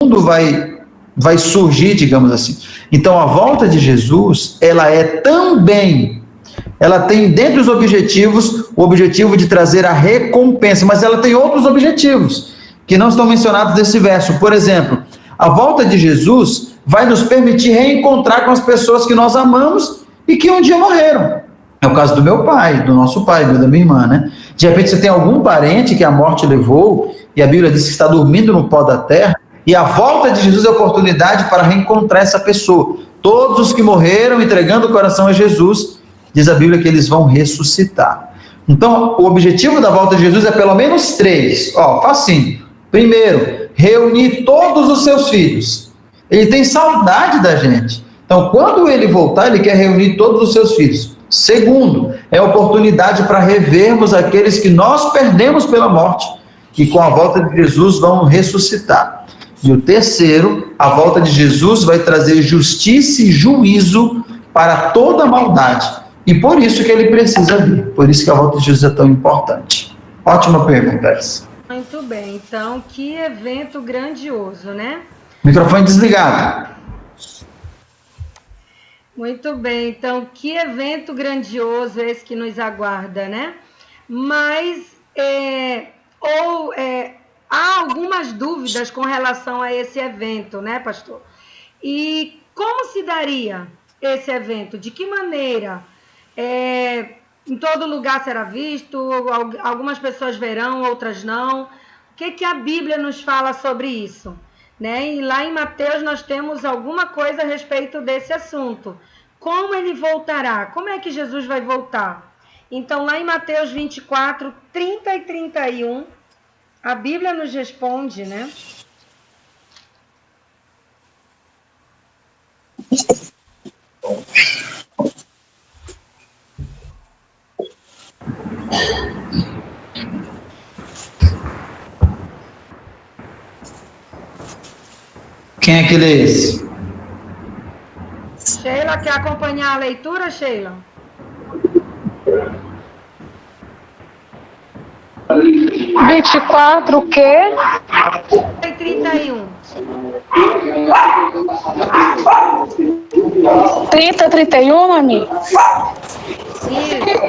mundo vai surgir, digamos assim. Então, a volta de Jesus, ela tem dentre os objetivos, o objetivo de trazer a recompensa, mas ela tem outros objetivos, que não estão mencionados nesse verso. Por exemplo, a volta de Jesus vai nos permitir reencontrar com as pessoas que nós amamos e que um dia morreram. É o caso do meu pai, do nosso pai, da minha irmã, né? De repente você tem algum parente que a morte levou, e a Bíblia diz que está dormindo no pó da terra, e a volta de Jesus é a oportunidade para reencontrar essa pessoa. Todos os que morreram entregando o coração a Jesus, diz a Bíblia que eles vão ressuscitar. Então, o objetivo da volta de Jesus é pelo menos 3. Facinho. Primeiro, reunir todos os seus filhos. Ele tem saudade da gente. Então, quando ele voltar, ele quer reunir todos os seus filhos. Segundo, é a oportunidade para revermos aqueles que nós perdemos pela morte, que com a volta de Jesus vão ressuscitar. E o terceiro, a volta de Jesus vai trazer justiça e juízo para toda a maldade. E por isso que ele precisa vir. Por isso que a volta de Jesus é tão importante. Ótima pergunta essa. Muito bem. Então, que evento grandioso, né? Microfone desligado. Muito bem. Então, que evento grandioso esse que nos aguarda, né? Mas, há algumas dúvidas com relação a esse evento, né, pastor? E como se daria esse evento? De que maneira? Em todo lugar será visto? Algumas pessoas verão, outras não. O que a Bíblia nos fala sobre isso? Né? E lá em Mateus nós temos alguma coisa a respeito desse assunto. Como ele voltará? Como é que Jesus vai voltar? Então, lá em Mateus 24, 30 e 31, a Bíblia nos responde, né? Quem é que lê esse? Sheila, quer acompanhar a leitura, Sheila? 24 o quê? E 31. 30, 31, mami?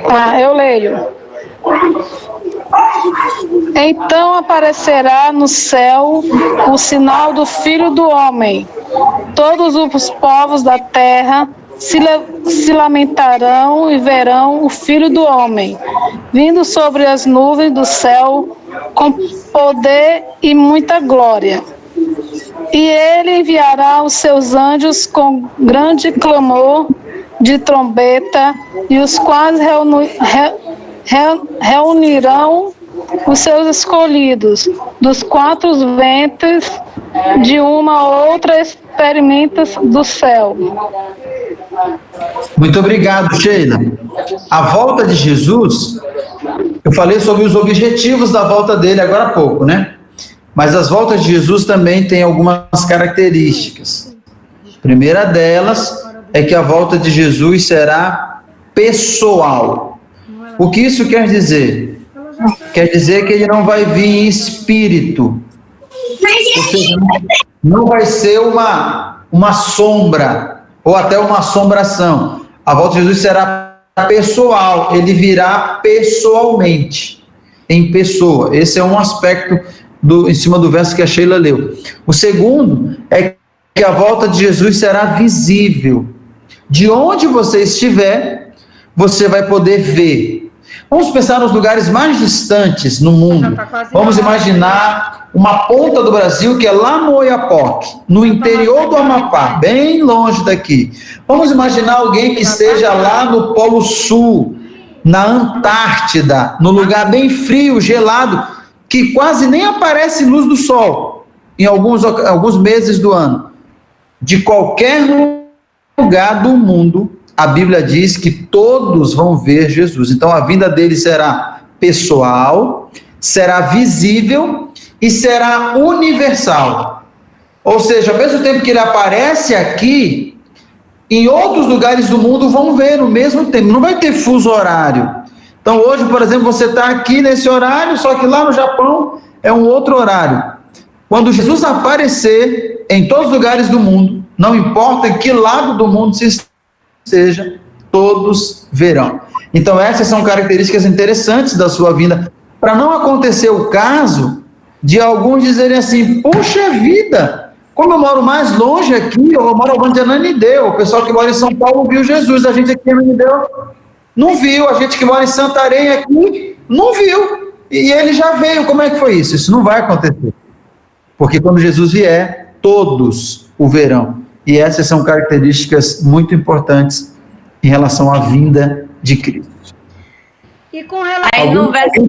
Tá, eu leio. Então aparecerá no céu o sinal do Filho do Homem. Todos os povos da terra se lamentarão e verão o Filho do Homem, vindo sobre as nuvens do céu com poder e muita glória. E ele enviará os seus anjos com grande clamor de trombeta, e os quais reunirão os seus escolhidos dos 4 ventos, de uma ou outra experimentas do céu. Muito obrigado, Sheila. A volta de Jesus, eu falei sobre os objetivos da volta dele agora há pouco, né? Mas as voltas de Jesus também têm algumas características. A primeira delas é que a volta de Jesus será pessoal. O que isso quer dizer? Quer dizer que ele não vai vir em espírito. Ou seja, não vai ser uma sombra ou até uma assombração. A volta de Jesus será pessoal, ele virá pessoalmente, em pessoa. Esse é um aspecto em cima do verso que a Sheila leu. O segundo é que a volta de Jesus será visível. De onde você estiver, você vai poder ver. Vamos pensar nos lugares mais distantes no mundo. Vamos imaginar uma ponta do Brasil que é lá no Oiapoque, no interior do Amapá, bem longe daqui. Vamos imaginar alguém que esteja lá no Polo Sul, na Antártida, no lugar bem frio, gelado, que quase nem aparece luz do sol em alguns meses do ano. De qualquer lugar do mundo, a Bíblia diz que todos vão ver Jesus. Então a vinda dele será pessoal, será visível e será universal. Ou seja, ao mesmo tempo que ele aparece aqui, em outros lugares do mundo vão ver no mesmo tempo. Não vai ter fuso horário. Então hoje, por exemplo, você está aqui nesse horário, só que lá no Japão é um outro horário. Quando Jesus aparecer em todos os lugares do mundo, não importa em que lado do mundo se esteja, todos verão. Então essas são características interessantes da sua vinda, para não acontecer o caso de alguns dizerem assim: puxa vida, como eu moro mais longe aqui, eu moro em Ananindeua, o pessoal que mora em São Paulo viu Jesus, a gente aqui em Ananindeua não viu, a gente que mora em Santarém aqui não viu, e ele já veio. Como é que foi isso? Isso não vai acontecer, porque quando Jesus vier, todos o verão, e essas são características muito importantes em relação à vinda de Cristo. E com relação... Aí no verso...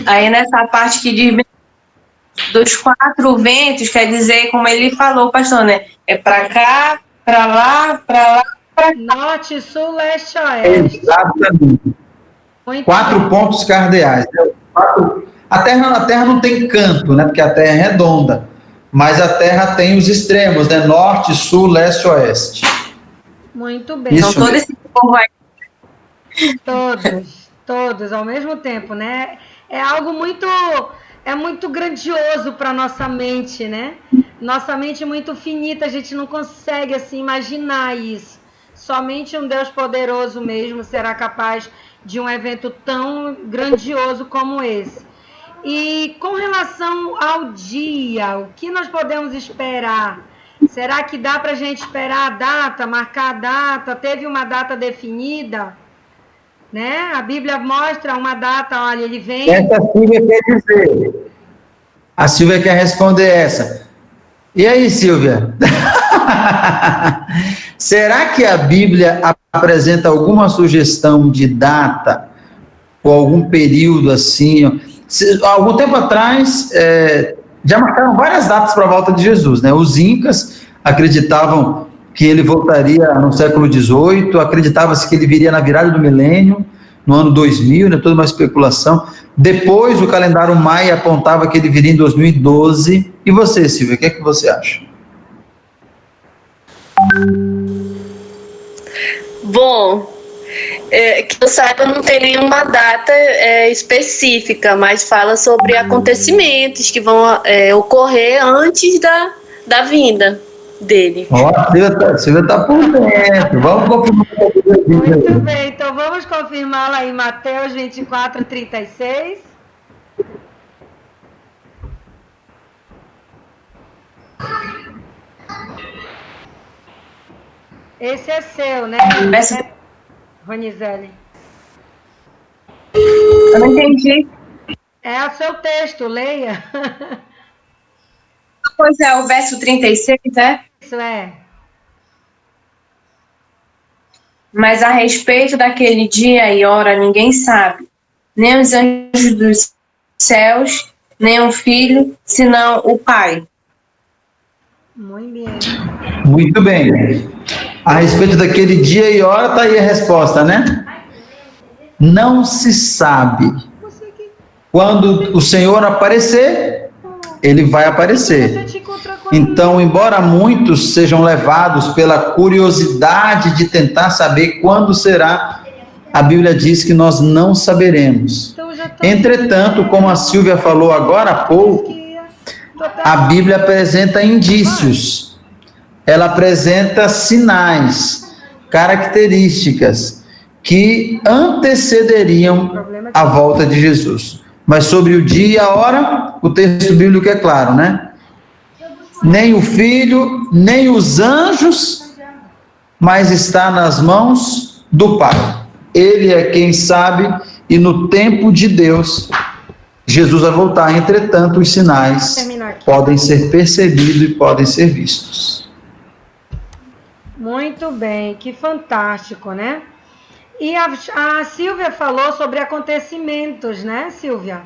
Aí nessa parte que diz dos 4 ventos, quer dizer, como ele falou, pastor, né? É para cá, para lá, para lá, para cá. Norte, sul, leste, oeste. Exatamente. Muito 4 bem. pontos cardeais. A terra não tem canto, né? Porque a terra é redonda. Mas a terra tem os extremos, né? Norte, sul, leste, oeste. Muito bem. Isso Então todo esse povo aí. Todos ao mesmo tempo, né? É algo muito grandioso para nossa mente, né? Nossa mente é muito finita, a gente não consegue assim imaginar isso. Somente um Deus poderoso mesmo será capaz de um evento tão grandioso como esse. E com relação ao dia, o que nós podemos esperar? Será que dá para a gente esperar a data, marcar a data? Teve uma data definida? Né? A Bíblia mostra uma data, olha, ele vem... Essa Silvia quer dizer. A Silvia quer responder essa. E aí, Silvia? Será que a Bíblia apresenta alguma sugestão de data ou algum período assim? Algum tempo atrás, já marcaram várias datas para a volta de Jesus, né? Os incas acreditavam que ele voltaria no século XVIII, acreditava-se que ele viria na virada do milênio, no ano 2000, né? Toda uma especulação. Depois, o calendário maia apontava que ele viria em 2012. E você, Silvia, o que é que você acha? Bom, que eu saiba, não tem nenhuma data específica, mas fala sobre acontecimentos que vão ocorrer antes da vinda dele. Ó, a Silvia está por dentro. Vamos confirmar. Muito bem, então vamos confirmá-la em Mateus 24, 36. Esse é seu, né? Ronizele. Eu não entendi. É o seu texto, leia. Pois é, o verso 36, né? Isso é. Mas a respeito daquele dia e hora ninguém sabe, nem os anjos dos céus, nem o Filho, senão o Pai. Muito bem. Muito bem. A respeito daquele dia e hora, está aí a resposta, né? Não se sabe. Quando o Senhor aparecer, ele vai aparecer. Então, embora muitos sejam levados pela curiosidade de tentar saber quando será, a Bíblia diz que nós não saberemos. Entretanto, como a Silvia falou agora há pouco, a Bíblia apresenta indícios, ela apresenta sinais, características que antecederiam a volta de Jesus. Mas sobre o dia e a hora, o texto bíblico é claro, né? Nem o Filho, nem os anjos, mas está nas mãos do Pai. Ele é quem sabe, e no tempo de Deus, Jesus vai voltar. Entretanto, os sinais podem ser percebidos e podem ser vistos. Muito bem, que fantástico, né? E a Silvia falou sobre acontecimentos, né, Silvia?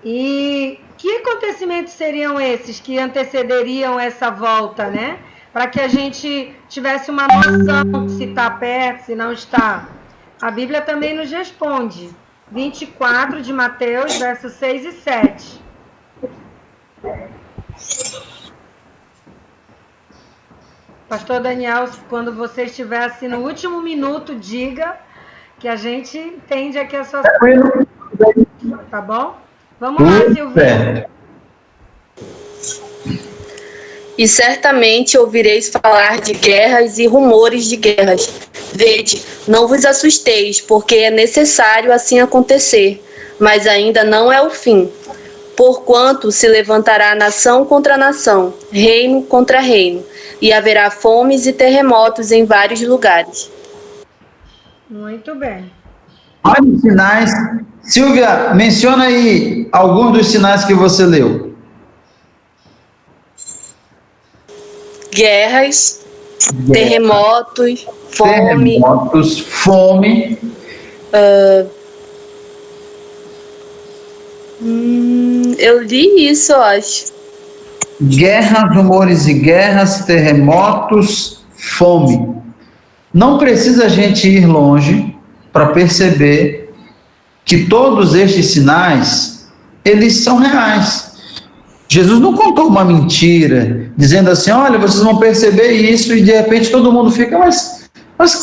E que acontecimentos seriam esses que antecederiam essa volta, né? Para que a gente tivesse uma noção se está perto, se não está. A Bíblia também nos responde. 24 de Mateus, versos 6 e 7. Pastor Daniel, quando você estiver assim no último minuto, diga que a gente entende aqui a sua... Tá bom? Vamos lá, Silvia. E certamente ouvireis falar de guerras e rumores de guerras. Vede, não vos assusteis, porque é necessário assim acontecer, mas ainda não é o fim. Porquanto se levantará nação contra nação, reino contra reino, e haverá fomes e terremotos em vários lugares. Muito bem. Vários sinais. Silvia, menciona aí alguns dos sinais que você leu. Guerras, terremotos, fome. Terremotos, fome. Eu li isso, eu acho. Guerras, rumores de guerras, terremotos, fome. Não precisa a gente ir longe para perceber que todos estes sinais, eles são reais. Jesus não contou uma mentira, dizendo assim, olha, vocês vão perceber isso, e de repente todo mundo fica, mas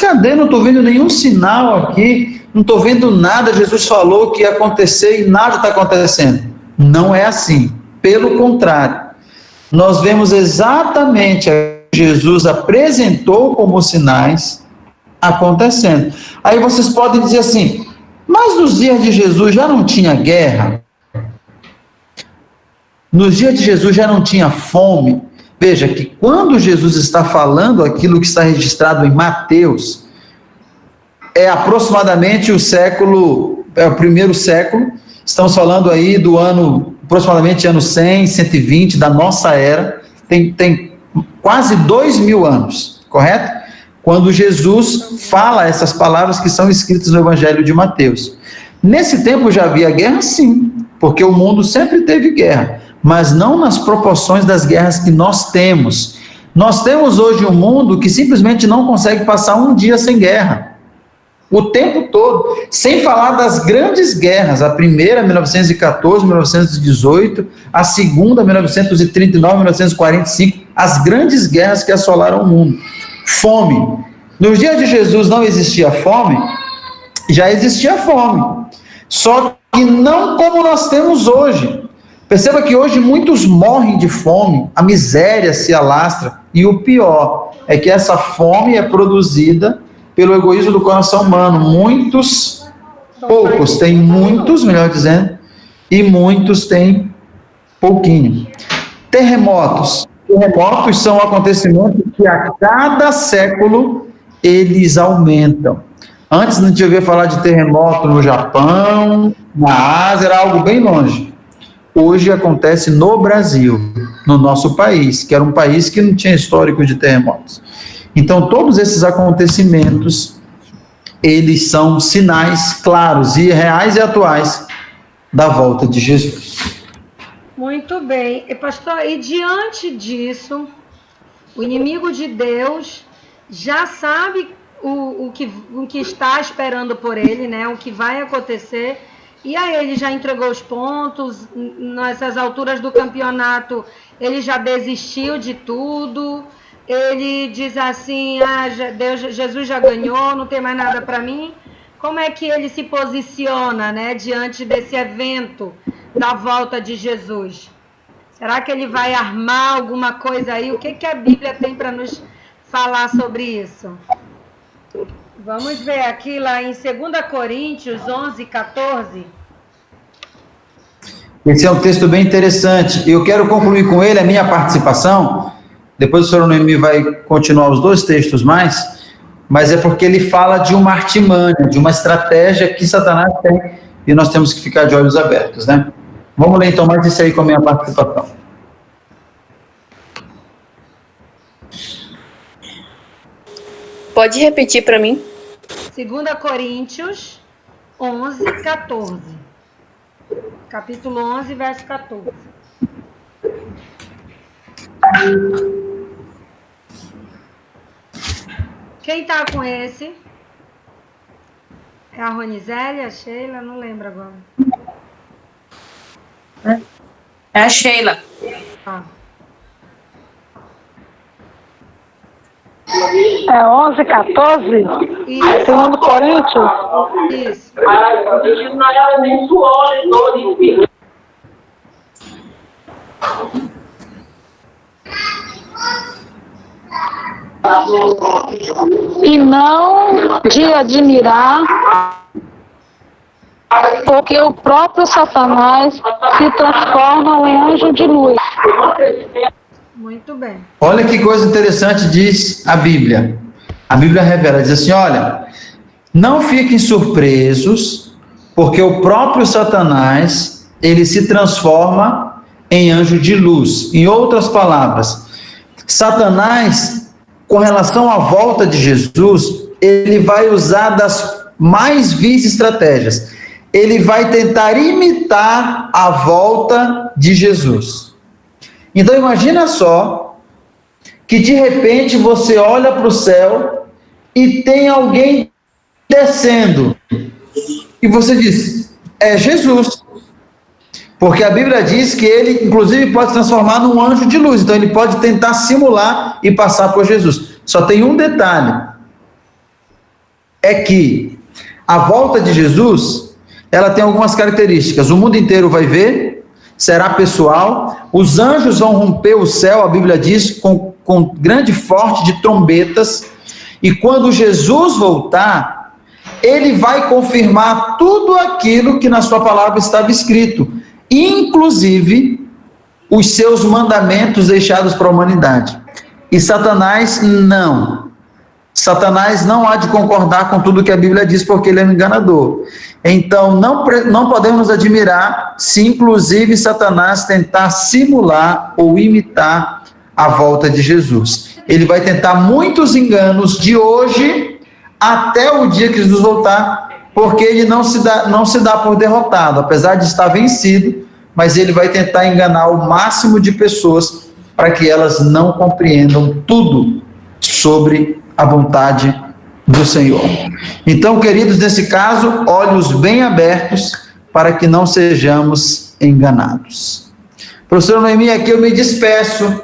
cadê? Não estou vendo nenhum sinal aqui, não estou vendo nada, Jesus falou que ia acontecer e nada está acontecendo. Não é assim, pelo contrário. Nós vemos exatamente o que Jesus apresentou como sinais acontecendo. Aí vocês podem dizer assim, mas nos dias de Jesus já não tinha guerra? Nos dias de Jesus já não tinha fome? Veja que quando Jesus está falando aquilo que está registrado em Mateus, é aproximadamente o primeiro século, estamos falando aí do ano, aproximadamente ano 100, 120 da nossa era, tem quase 2000 anos, correto? Quando Jesus fala essas palavras que são escritas no Evangelho de Mateus. Nesse tempo já havia guerra, sim, porque o mundo sempre teve guerra, mas não nas proporções das guerras que nós temos. Nós temos hoje um mundo que simplesmente não consegue passar um dia sem guerra. O tempo todo, sem falar das grandes guerras, a primeira, 1914, 1918, a segunda, 1939, 1945, as grandes guerras que assolaram o mundo. Fome. Nos dias de Jesus não existia fome, já existia fome, só que não como nós temos hoje. Perceba que hoje muitos morrem de fome, a miséria se alastra, e o pior é que essa fome é produzida pelo egoísmo do coração humano. Poucos têm muitos, melhor dizendo, e muitos têm pouquinho. Terremotos. Terremotos são acontecimentos que a cada século eles aumentam. Antes a gente ouvia falar de terremoto no Japão, na Ásia, era algo bem longe. Hoje acontece no Brasil, no nosso país, que era um país que não tinha histórico de terremotos. Então, todos esses acontecimentos, eles são sinais claros e reais e atuais da volta de Jesus. Muito bem. E, pastor, e diante disso, o inimigo de Deus já sabe o que está esperando por ele, né? O que vai acontecer. E aí ele já entregou os pontos, nessas alturas do campeonato ele já desistiu de tudo, ele diz assim, Jesus já ganhou, não tem mais nada para mim. Como é que ele se posiciona, né, diante desse evento da volta de Jesus? Será que ele vai armar alguma coisa aí? O que a Bíblia tem para nos falar sobre isso? Vamos ver aqui lá em 2 Coríntios 11, 14. Esse é um texto bem interessante. Eu quero concluir com ele a minha participação. Depois o senhor Noemi vai continuar os dois textos mas é porque ele fala de uma artimanha, de uma estratégia que Satanás tem, e nós temos que ficar de olhos abertos, né? Vamos ler então mais isso aí com a minha participação. Pode repetir para mim? 2 Coríntios 11, 14. Capítulo 11, verso 14. Quem tá com esse? É a Ronizélia, a Sheila? Não lembro agora. É a Sheila. Ah. É 11, 14? Isso. 2 Coríntios? Isso. E não de admirar, porque o próprio Satanás se transforma em anjo de luz. Muito bem. Olha que coisa interessante diz a Bíblia. A Bíblia revela, diz assim, olha, não fiquem surpresos, porque o próprio Satanás, ele se transforma em anjo de luz. Em outras palavras, Satanás, com relação à volta de Jesus, ele vai usar das mais vis estratégias. Ele vai tentar imitar a volta de Jesus. Então imagina só que de repente você olha para o céu e tem alguém descendo. E você diz, é Jesus. Porque a Bíblia diz que ele, inclusive, pode se transformar num anjo de luz. Então ele pode tentar simular e passar por Jesus. Só tem um detalhe. É que a volta de Jesus, ela tem algumas características. O mundo inteiro vai ver, será pessoal. Os anjos vão romper o céu, a Bíblia diz, com grande forte de trombetas. E quando Jesus voltar, ele vai confirmar tudo aquilo que na sua palavra estava escrito, inclusive os seus mandamentos deixados para a humanidade. E Satanás não. Satanás não há de concordar com tudo que a Bíblia diz, porque ele é um enganador. Então, não podemos nos admirar se, inclusive, Satanás tentar simular ou imitar a volta de Jesus. Ele vai tentar muitos enganos de hoje até o dia que Jesus voltar, porque ele não se dá por derrotado, apesar de estar vencido, mas ele vai tentar enganar o máximo de pessoas para que elas não compreendam tudo sobre a vontade do Senhor. Então, queridos, nesse caso, olhos bem abertos para que não sejamos enganados. Professor Noemi, aqui eu me despeço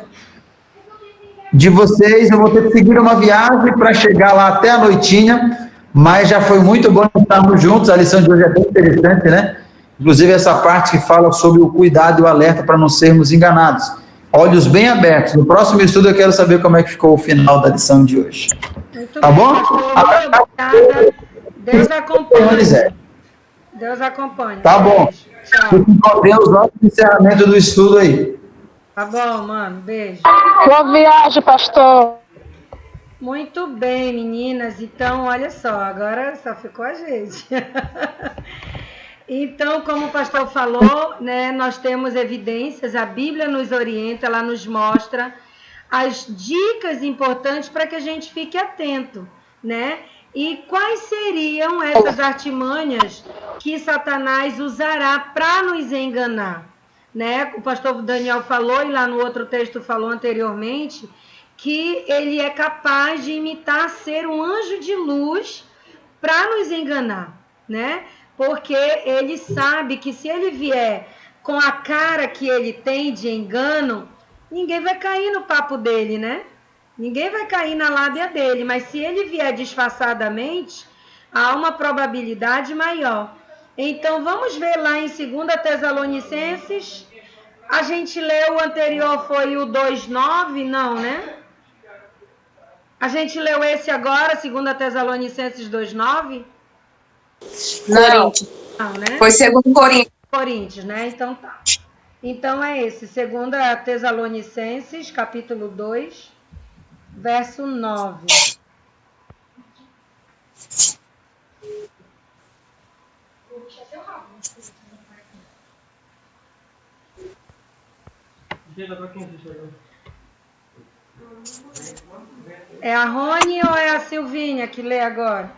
de vocês, eu vou ter que seguir uma viagem para chegar lá até a noitinha, mas já foi muito bom estarmos juntos, a lição de hoje é bem interessante, né? Inclusive essa parte que fala sobre o cuidado e o alerta para não sermos enganados. Olhos bem abertos. No próximo estudo eu quero saber como é que ficou o final da lição de hoje. Muito Tá bem, bom? pastor. Muito obrigada. Deus acompanhe. Deus acompanhe. Tá bom. Tchau. Fiquem com Deus, ótimo encerramento do estudo aí. Tá bom, mano. Beijo. Boa viagem, pastor. Muito bem, meninas. Então, olha só, agora só ficou a gente. Então, como o pastor falou, né, nós temos evidências, a Bíblia nos orienta, ela nos mostra as dicas importantes para que a gente fique atento, né? E quais seriam essas artimanhas que Satanás usará para nos enganar, né? O pastor Daniel falou, e lá no outro texto falou anteriormente, que ele é capaz de imitar ser um anjo de luz para nos enganar, né? Porque ele sabe que se ele vier com a cara que ele tem de engano, ninguém vai cair no papo dele, né? Ninguém vai cair na lábia dele, mas se ele vier disfarçadamente, há uma probabilidade maior. Então, vamos ver lá em 2 Tessalonicenses. A gente leu o anterior, foi o 2:9, não, né? A gente leu esse agora, 2 Tessalonicenses 2:9? Não, Não, né? foi segundo Coríntios. Coríntios, né? Então tá. Então é esse, 2 Tessalonicenses, capítulo 2, verso 9. É a Rony ou é a Silvinha que lê agora?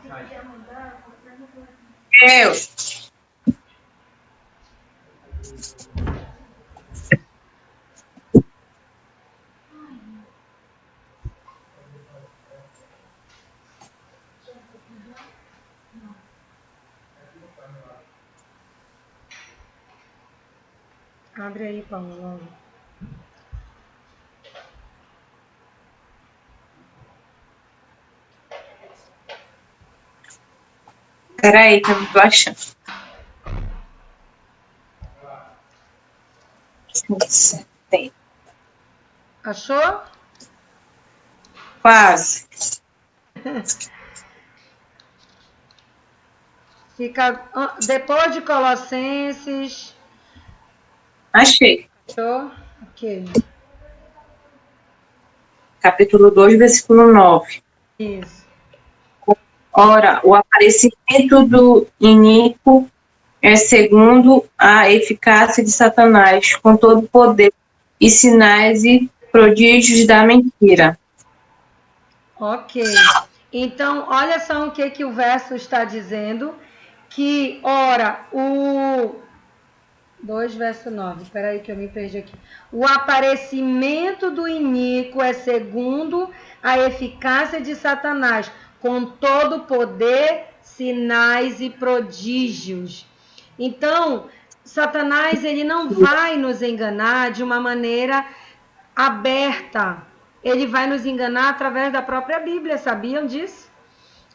Eu. Abre aí, Paulo, logo. Peraí, que eu não tô achando. Achou? Quase. Fica depois de Colossenses. Achei. Fechou? Ok. Capítulo 2, versículo 9. Isso. Ora, o aparecimento do iníquo é segundo a eficácia de Satanás, com todo o poder e sinais e prodígios da mentira. Ok. Então, olha só o que o verso está dizendo. Que, ora, o 2, verso 9. Espera aí que eu me perdi aqui. O aparecimento do iníquo é segundo a eficácia de Satanás, com todo poder, sinais e prodígios. Então, Satanás ele não vai nos enganar de uma maneira aberta. Ele vai nos enganar através da própria Bíblia, sabiam disso?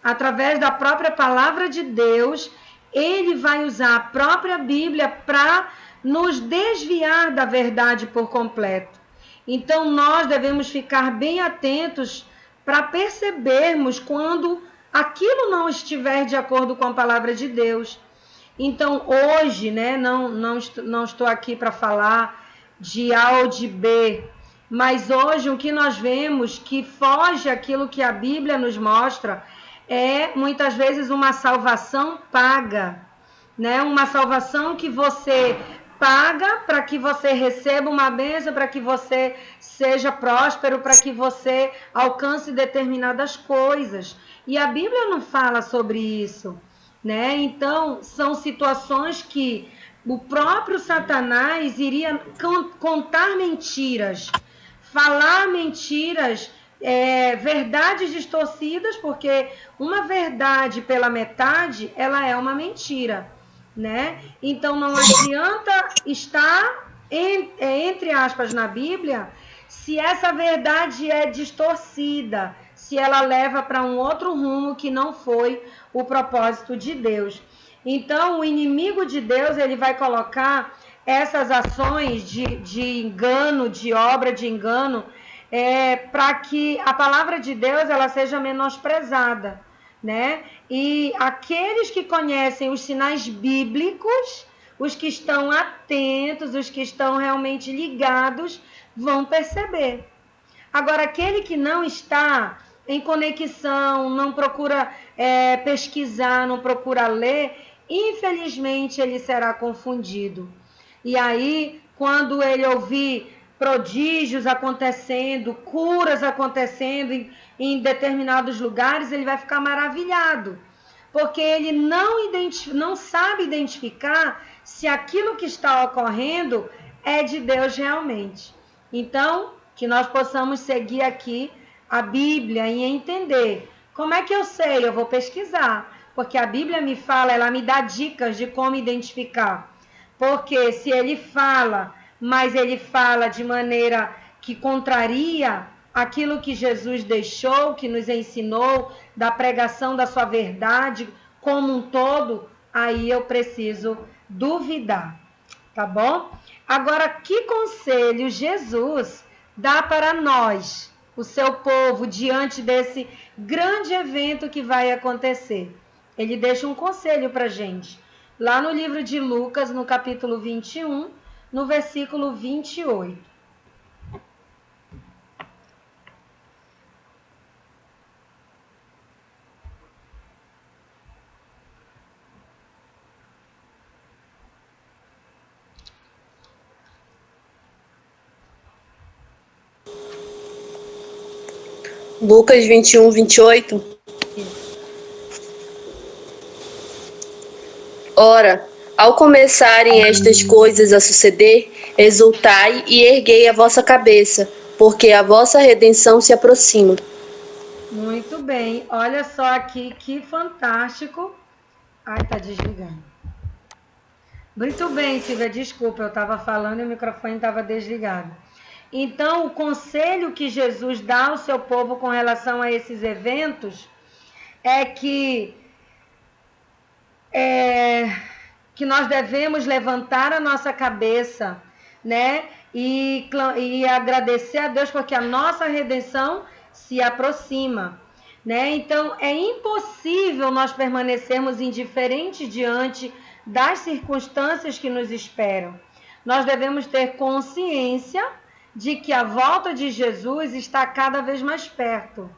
Através da própria palavra de Deus, ele vai usar a própria Bíblia para nos desviar da verdade por completo. Então, nós devemos ficar bem atentos para percebermos quando aquilo não estiver de acordo com a palavra de Deus. Então, hoje, né, não estou aqui para falar de A ou de B, mas hoje o que nós vemos que foge aquilo que a Bíblia nos mostra é muitas vezes uma salvação paga, né? Uma salvação que você paga para que você receba uma bênção, para que você seja próspero, para que você alcance determinadas coisas. E a Bíblia não fala sobre isso, né? Então, são situações que o próprio Satanás iria contar mentiras, falar mentiras, verdades distorcidas, porque uma verdade pela metade, ela é uma mentira, né? Então, não adianta estar, entre aspas, na Bíblia, se essa verdade é distorcida, se ela leva para um outro rumo que não foi o propósito de Deus. Então, o inimigo de Deus, ele vai colocar essas ações de engano, de obra de engano, para que a palavra de Deus ela seja menosprezada, né? E aqueles que conhecem os sinais bíblicos, os que estão atentos, os que estão realmente ligados, vão perceber. Agora, aquele que não está em conexão, não procura pesquisar, não procura ler, infelizmente ele será confundido. E aí, quando ele ouvir prodígios acontecendo, curas acontecendo em determinados lugares, ele vai ficar maravilhado, porque ele não sabe identificar se aquilo que está ocorrendo é de Deus realmente. Então, que nós possamos seguir aqui a Bíblia e entender. Como é que eu sei? Eu vou pesquisar, porque a Bíblia me fala, ela me dá dicas de como identificar. Porque se ele fala, mas ele fala de maneira que contraria aquilo que Jesus deixou, que nos ensinou, da pregação da sua verdade como um todo, aí eu preciso duvidar, tá bom? Agora, que conselho Jesus dá para nós, o seu povo, diante desse grande evento que vai acontecer? Ele deixa um conselho para a gente. Lá no livro de Lucas, no capítulo 21, no versículo 28. Lucas 21, 28. Ora, ao começarem estas coisas a suceder, exultai e erguei a vossa cabeça, porque a vossa redenção se aproxima. Muito bem, olha só aqui que fantástico. Ai, tá desligando. Muito bem, Silvia, desculpa, eu estava falando e o microfone estava desligado. Então, o conselho que Jesus dá ao seu povo com relação a esses eventos é que nós devemos levantar a nossa cabeça, né? E agradecer a Deus, porque a nossa redenção se aproxima, né? Então, é impossível nós permanecermos indiferentes diante das circunstâncias que nos esperam. Nós devemos ter consciência de que a volta de Jesus está cada vez mais perto,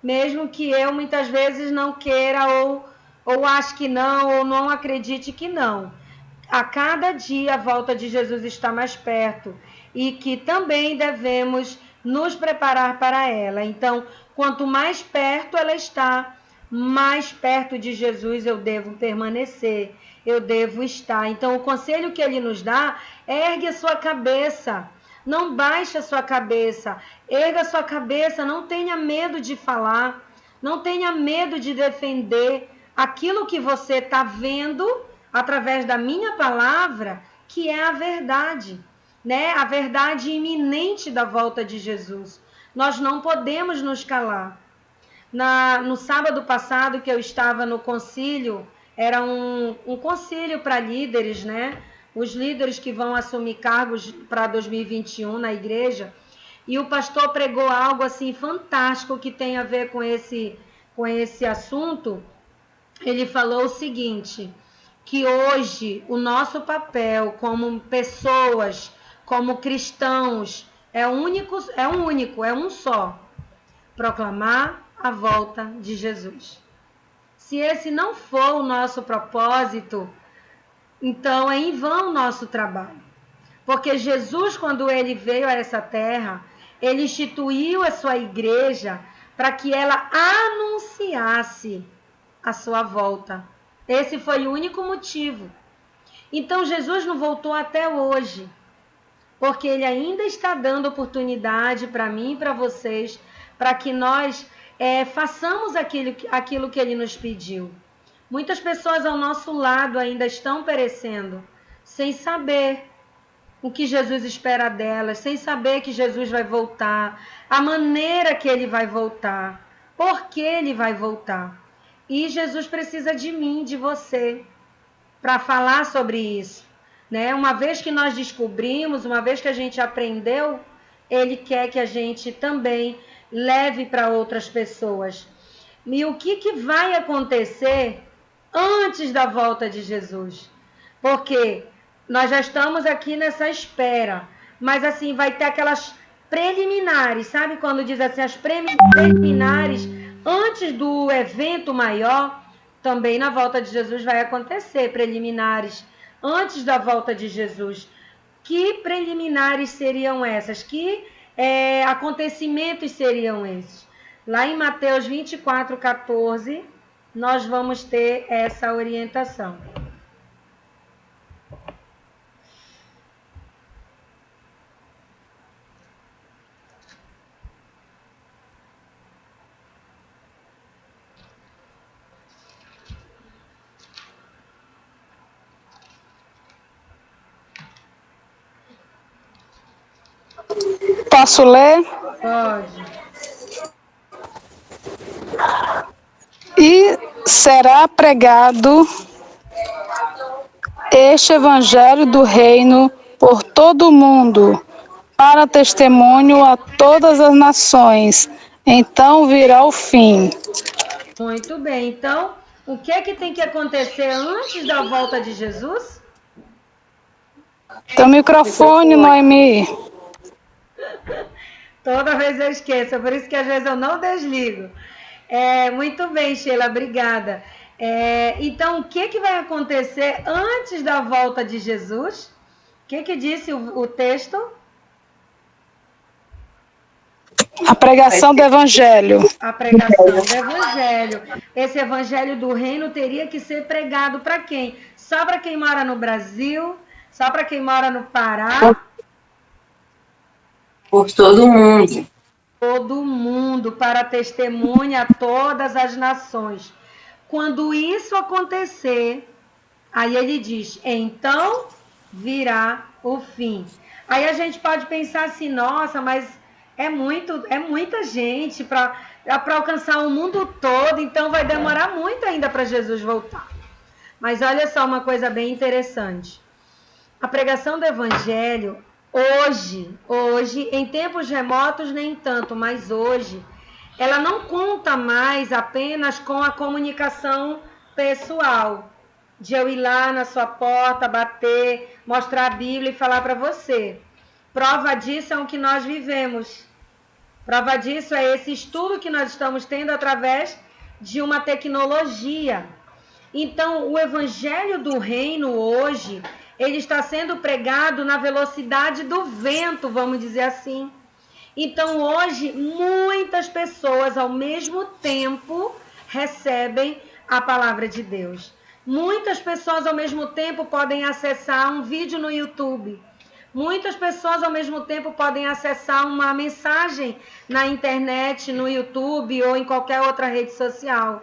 mesmo que eu muitas vezes não queira ou ache que não, ou não acredite que não. A cada dia a volta de Jesus está mais perto e que também devemos nos preparar para ela. Então, quanto mais perto ela está, mais perto de Jesus eu devo permanecer, eu devo estar. Então, o conselho que ele nos dá é: ergue a sua cabeça, não baixe a sua cabeça, erga a sua cabeça, não tenha medo de falar, não tenha medo de defender aquilo que você está vendo através da minha palavra, que é a verdade, né? A verdade iminente da volta de Jesus. Nós não podemos nos calar. No sábado passado que eu estava no concílio, era um concílio para líderes, né? Os líderes que vão assumir cargos para 2021 na igreja, e o pastor pregou algo assim fantástico que tem a ver com esse assunto. Ele falou o seguinte: que hoje o nosso papel como pessoas, como cristãos, é um só: proclamar a volta de Jesus. Se esse não for o nosso propósito, então é em vão o nosso trabalho. Porque Jesus, quando ele veio a essa terra, ele instituiu a sua igreja para que ela anunciasse a sua volta. Esse foi o único motivo. Então Jesus não voltou até hoje, porque ele ainda está dando oportunidade para mim e para vocês, para que nós façamos aquilo que ele nos pediu. Muitas pessoas ao nosso lado ainda estão perecendo, sem saber o que Jesus espera delas, sem saber que Jesus vai voltar, a maneira que ele vai voltar, por que ele vai voltar. E Jesus precisa de mim, de você, para falar sobre isso, né? Uma vez que nós descobrimos, uma vez que a gente aprendeu, ele quer que a gente também leve para outras pessoas. E o que vai acontecer antes da volta de Jesus? Porque nós já estamos aqui nessa espera, mas assim, vai ter aquelas preliminares, sabe? Quando diz assim, as preliminares antes do evento maior, também na volta de Jesus vai acontecer preliminares antes da volta de Jesus. Que preliminares seriam essas? Que acontecimentos seriam esses? Lá em Mateus 24:14, nós vamos ter essa orientação. Posso ler? Pode. E será pregado este evangelho do reino por todo o mundo, para testemunho a todas as nações. Então virá o fim. Muito bem. Então, o que tem que acontecer antes da volta de Jesus? Teu microfone, Noemi. Toda vez eu esqueço, por isso que às vezes eu não desligo. Muito bem, Sheila, obrigada. Então, o que vai acontecer antes da volta de Jesus? O que disse o texto? A pregação do evangelho. A pregação do evangelho. Esse evangelho do reino teria que ser pregado para quem? Só para quem mora no Brasil? Só para quem mora no Pará? Por todo mundo. Todo mundo, para testemunha a todas as nações. Quando isso acontecer, aí ele diz, então virá o fim. Aí a gente pode pensar assim, nossa, mas é muita gente para alcançar o mundo todo, então vai demorar muito ainda para Jesus voltar. Mas olha só uma coisa bem interessante. A pregação do evangelho, hoje, em tempos remotos nem tanto, mas hoje, ela não conta mais apenas com a comunicação pessoal, de eu ir lá na sua porta, bater, mostrar a Bíblia e falar para você. Prova disso é o que nós vivemos. Prova disso é esse estudo que nós estamos tendo através de uma tecnologia. Então, o evangelho do reino hoje, ele está sendo pregado na velocidade do vento, vamos dizer assim. Então, hoje, muitas pessoas ao mesmo tempo recebem a palavra de Deus. Muitas pessoas ao mesmo tempo podem acessar um vídeo no YouTube. Muitas pessoas ao mesmo tempo podem acessar uma mensagem na internet, no YouTube ou em qualquer outra rede social.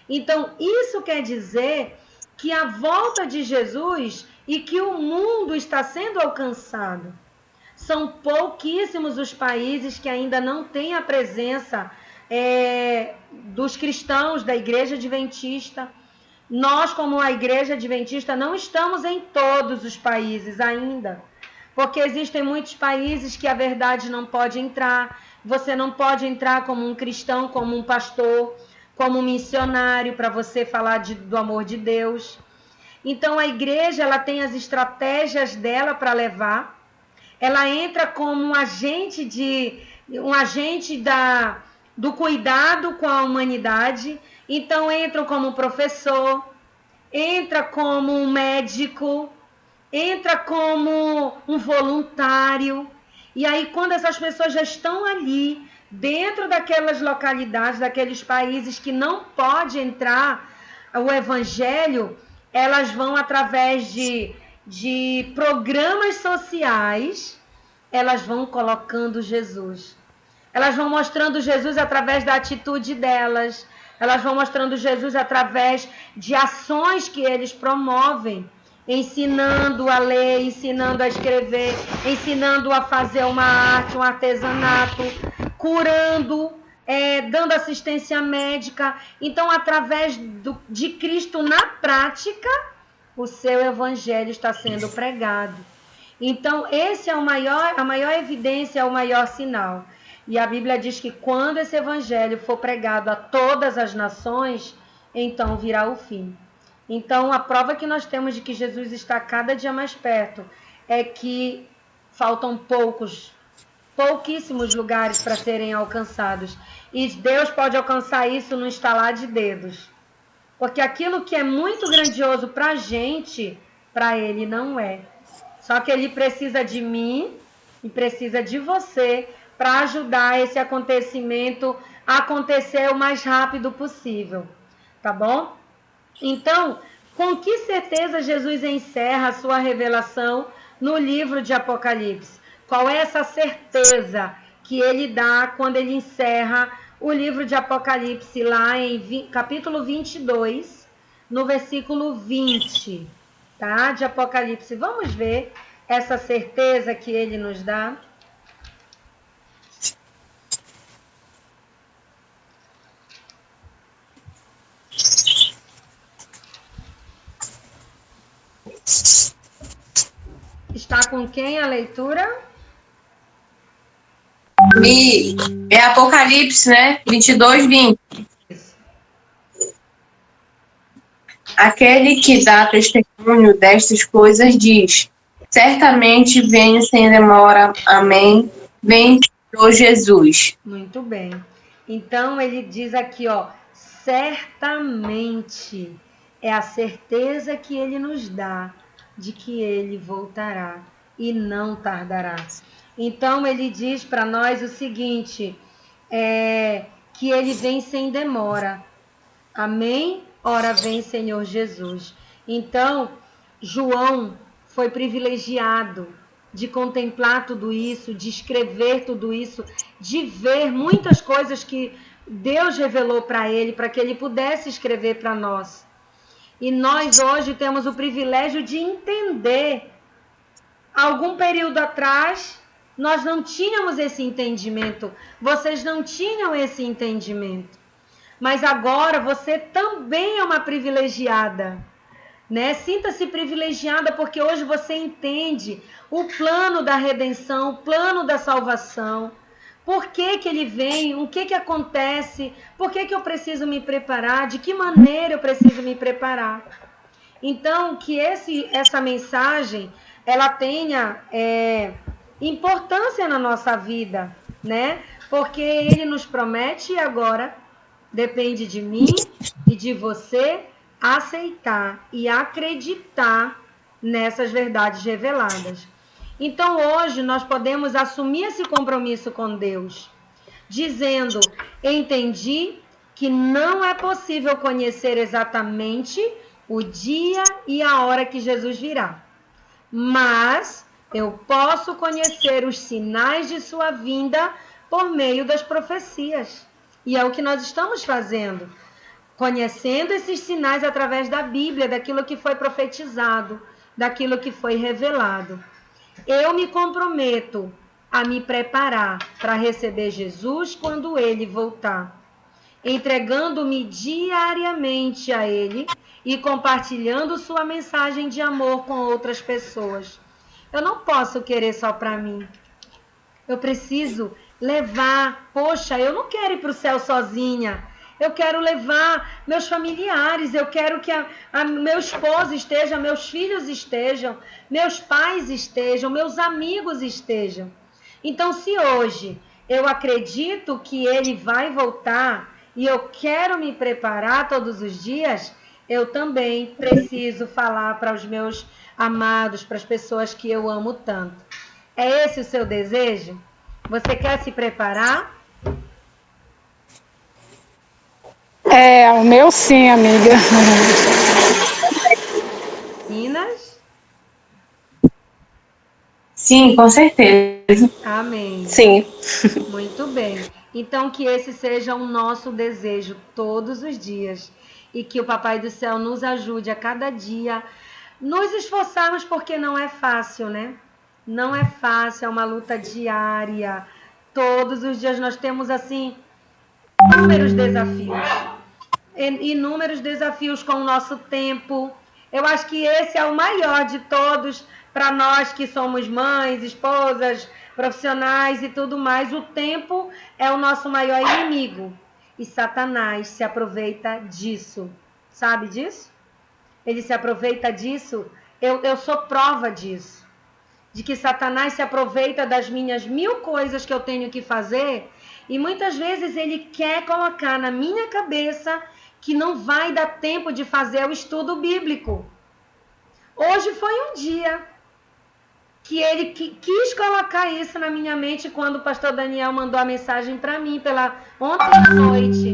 Então, isso quer dizer que a volta de Jesus e que o mundo está sendo alcançado. São pouquíssimos os países que ainda não têm a presença dos cristãos da Igreja Adventista. Nós, como a Igreja Adventista, não estamos em todos os países ainda, porque existem muitos países que a verdade não pode entrar. Você não pode entrar como um cristão, como um pastor, como um missionário, para você falar do amor de Deus. Então, a igreja ela tem as estratégias dela para levar. Ela entra como um agente do cuidado com a humanidade. Então, entra como professor, entra como um médico, entra como um voluntário. E aí, quando essas pessoas já estão ali, dentro daquelas localidades, daqueles países que não pode entrar o evangelho, elas vão através de programas sociais, elas vão colocando Jesus. Elas vão mostrando Jesus através da atitude delas. Elas vão mostrando Jesus através de ações que eles promovem, ensinando a ler, ensinando a escrever, ensinando a fazer uma arte, um artesanato, curando, dando assistência médica. Então, através de Cristo na prática, o seu evangelho está sendo pregado. Então, esse é a maior evidência, é o maior sinal. E a Bíblia diz que quando esse evangelho for pregado a todas as nações, então virá o fim. Então, a prova que nós temos de que Jesus está cada dia mais perto é que faltam pouquíssimos lugares para serem alcançados. E Deus pode alcançar isso no estalar de dedos. Porque aquilo que é muito grandioso para a gente, para Ele não é. Só que Ele precisa de mim e precisa de você para ajudar esse acontecimento a acontecer o mais rápido possível. Tá bom? Então, com que certeza Jesus encerra a sua revelação no livro de Apocalipse? Qual é essa certeza que ele dá quando ele encerra o livro de Apocalipse lá em capítulo 22, no versículo 20, tá? De Apocalipse. Vamos ver essa certeza que ele nos dá. Está com quem a leitura? É Apocalipse, né? 22, 20. Aquele que dá testemunho destas coisas diz: certamente venho sem demora. Amém. Vem, Senhor Jesus. Muito bem. Então ele diz aqui, ó, certamente é a certeza que ele nos dá de que ele voltará e não tardará. Então ele diz para nós o seguinte, que ele vem sem demora. Amém? Ora vem, Senhor Jesus. Então, João foi privilegiado de contemplar tudo isso, de escrever tudo isso, de ver muitas coisas que Deus revelou para ele, para que ele pudesse escrever para nós. E nós hoje temos o privilégio de entender. Algum período atrás, nós não tínhamos esse entendimento. Vocês não tinham esse entendimento. Mas agora você também é uma privilegiada, né? Sinta-se privilegiada porque hoje você entende o plano da redenção, o plano da salvação. Por que que ele vem? O que que acontece? Por que que eu preciso me preparar? De que maneira eu preciso me preparar? Então, que essa mensagem, ela tenha importância na nossa vida, né? Porque ele nos promete e agora depende de mim e de você aceitar e acreditar nessas verdades reveladas. Então, hoje, nós podemos assumir esse compromisso com Deus, dizendo: entendi que não é possível conhecer exatamente o dia e a hora que Jesus virá, mas eu posso conhecer os sinais de sua vinda por meio das profecias. E é o que nós estamos fazendo, conhecendo esses sinais através da Bíblia, daquilo que foi profetizado, daquilo que foi revelado. Eu me comprometo a me preparar para receber Jesus quando ele voltar, entregando-me diariamente a ele e compartilhando sua mensagem de amor com outras pessoas. Eu não posso querer só para mim. Eu preciso levar. Poxa, eu não quero ir para o céu sozinha. Eu quero levar meus familiares, eu quero que meu esposo esteja, meus filhos estejam, meus pais estejam, meus amigos estejam. Então, se hoje eu acredito que ele vai voltar e eu quero me preparar todos os dias, eu também preciso falar para os meus amados, para as pessoas que eu amo tanto. É esse o seu desejo? Você quer se preparar? É, o meu sim, amiga. Minas? Sim, com certeza. Amém. Sim. Muito bem. Então, que esse seja o nosso desejo todos os dias. E que o Papai do Céu nos ajude a cada dia nos esforçarmos, porque não é fácil, né? Não é fácil, é uma luta diária. Todos os dias nós temos, assim, inúmeros desafios. Inúmeros desafios com o nosso tempo. Eu acho que esse é o maior de todos para nós que somos mães, esposas, profissionais e tudo mais. O tempo é o nosso maior inimigo. E Satanás se aproveita disso. Sabe disso? Ele se aproveita disso. Eu sou prova disso. De que Satanás se aproveita das minhas 1000 coisas que eu tenho que fazer. E muitas vezes ele quer colocar na minha cabeça que não vai dar tempo de fazer o estudo bíblico. Hoje foi um dia que ele quis colocar isso na minha mente quando o pastor Daniel mandou a mensagem para mim ontem à noite.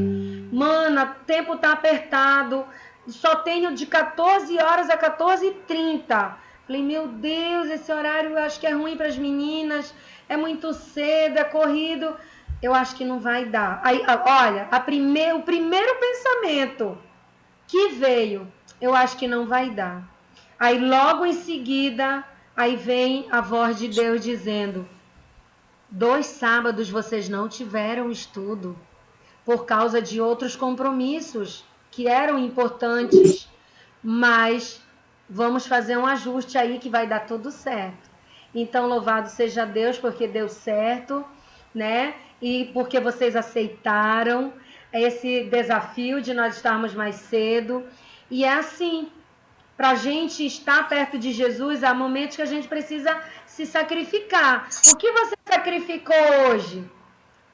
Mana, o tempo tá apertado, só tenho de 14 horas a 14h30. Falei, meu Deus, esse horário eu acho que é ruim para as meninas, é muito cedo, é corrido. Eu acho que não vai dar. Aí, olha, o primeiro pensamento que veio, eu acho que não vai dar. Aí logo em seguida, aí vem a voz de Deus dizendo: 2 sábados vocês não tiveram estudo por causa de outros compromissos que eram importantes, mas vamos fazer um ajuste aí que vai dar tudo certo. Então, louvado seja Deus porque deu certo, né? E porque vocês aceitaram esse desafio de nós estarmos mais cedo. E é assim, para a gente estar perto de Jesus, há momentos que a gente precisa se sacrificar. O que você sacrificou hoje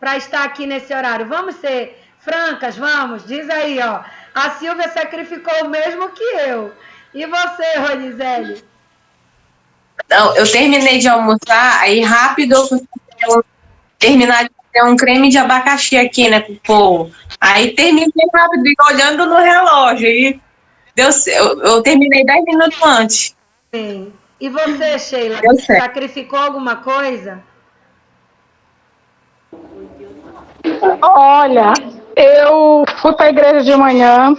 para estar aqui nesse horário? Vamos ser francas, vamos? Diz aí, ó. A Silvia sacrificou o mesmo que eu. E você, Ronizele? Não, eu terminei de almoçar, aí rápido eu terminar de fazer um creme de abacaxi aqui, né, pro povo. Aí terminei rápido, olhando no relógio. E eu terminei 10 minutos antes. Sim. E você, Sheila, sacrificou alguma coisa? Olha, eu fui para a igreja de manhã,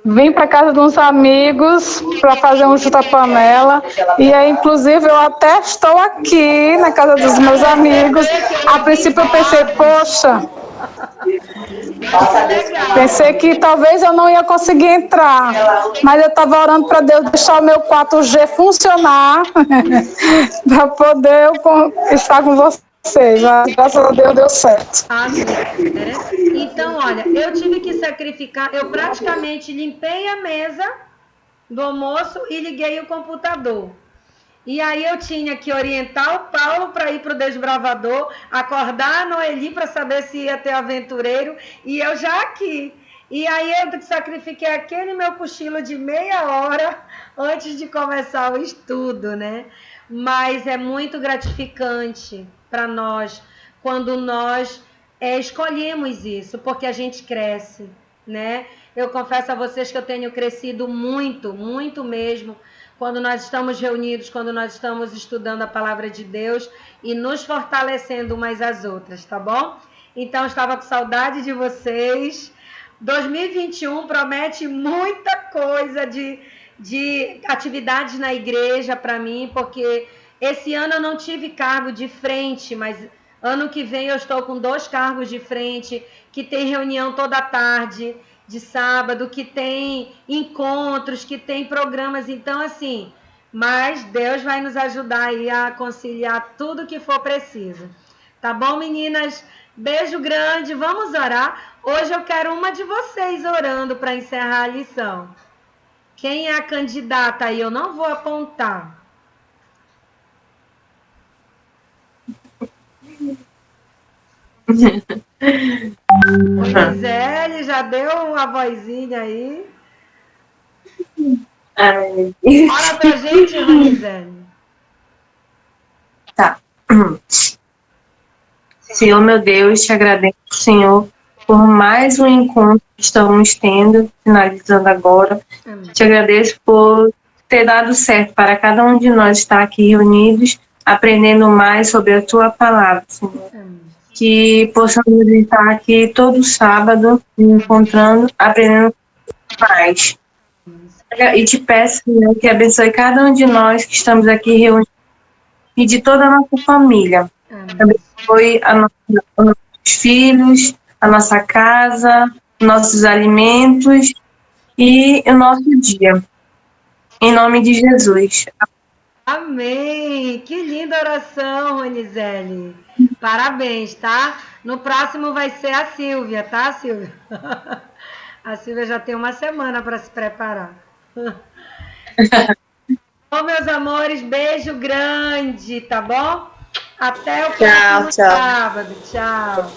vim para casa de uns amigos para fazer um chuta-panela. E aí, inclusive, eu até estou aqui na casa dos meus amigos. A princípio eu pensei, poxa, pensei que talvez eu não ia conseguir entrar, mas eu estava orando para Deus deixar o meu 4G funcionar para poder estar com vocês. fez, mas graças a Deus deu certo. Amém. Né? Então, olha, eu tive que sacrificar, eu praticamente limpei a mesa do almoço e liguei o computador. E aí eu tinha que orientar o Paulo para ir para o desbravador, acordar a Noeli para saber se ia ter aventureiro, e eu já aqui. E aí eu sacrifiquei aquele meu cochilo de meia hora antes de começar o estudo, né? Mas é muito gratificante para nós quando nós escolhemos isso, porque a gente cresce, né? Eu confesso a vocês que eu tenho crescido muito, muito mesmo, quando nós estamos reunidos, quando nós estamos estudando a palavra de Deus e nos fortalecendo umas às outras, tá bom? Então, estava com saudade de vocês. 2021 promete muita coisa de atividades na igreja para mim, porque esse ano eu não tive cargo de frente, mas ano que vem eu estou com 2 cargos de frente, que tem reunião toda tarde, de sábado, que tem encontros, que tem programas. Então, assim, mas Deus vai nos ajudar aí a conciliar tudo que for preciso. Tá bom, meninas? Beijo grande, vamos orar. Hoje eu quero uma de vocês orando para encerrar a lição. Quem é a candidata aí? Eu não vou apontar. O Gisele já deu a vozinha aí. Ora pra gente, Gisele. Tá. Senhor, meu Deus, te agradeço, Senhor, por mais um encontro que estamos tendo, finalizando agora. Amém. Te agradeço por ter dado certo para cada um de nós estar aqui reunidos, aprendendo mais sobre a tua palavra, Senhor. Amém. Que possamos estar aqui todo sábado, nos encontrando, aprendendo mais. E te peço, Senhor, que abençoe cada um de nós que estamos aqui reunidos e de toda a nossa família. Amém. Abençoe os nossos filhos, a nossa casa, nossos alimentos e o nosso dia. Em nome de Jesus. Amém! Que linda oração, Ronizele. Parabéns, tá? No próximo vai ser a Silvia, tá, Silvia? A Silvia já tem uma semana para se preparar. Bom, meus amores, beijo grande, tá bom? Até o próximo sábado. Tchau.